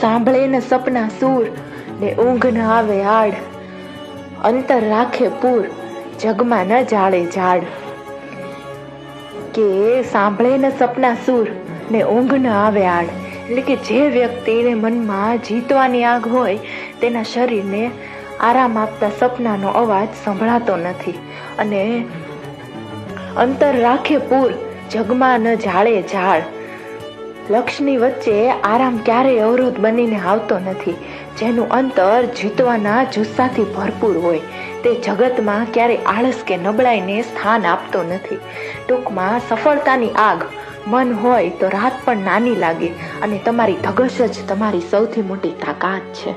સાંભળે ન સપના સૂર ને ઊંઘ ન આવે આડ, અંતર રાખે પૂર જગમાં ન જાળે ઝાડ. કે સાંભળે ન સપના સૂર ને ઊંઘ ન આવે આડ, એટલે કે જે વ્યક્તિને મનમાં જીતવાની આગ હોય તેના શરીરને આરામ આપતા સપનાનો અવાજ સંભળાતો નથી. અને અંતર રાખે પૂર જગમાં ન જાળે ઝાડ, લક્ષ્યની વચ્ચે આરામ ક્યારેય અવરોધ બનીને આવતો નથી. જેનું અંતર જીતવાના જુસ્સાથી ભરપૂર હોય તે જગતમાં ક્યારેય આળસ કે નબળાઈને સ્થાન આપતો નથી. ટૂંકમાં સફળતાની આગ મન હોય તો રાત પણ નાની લાગે, અને તમારી ધગશ જ તમારી સૌથી મોટી તાકાત છે.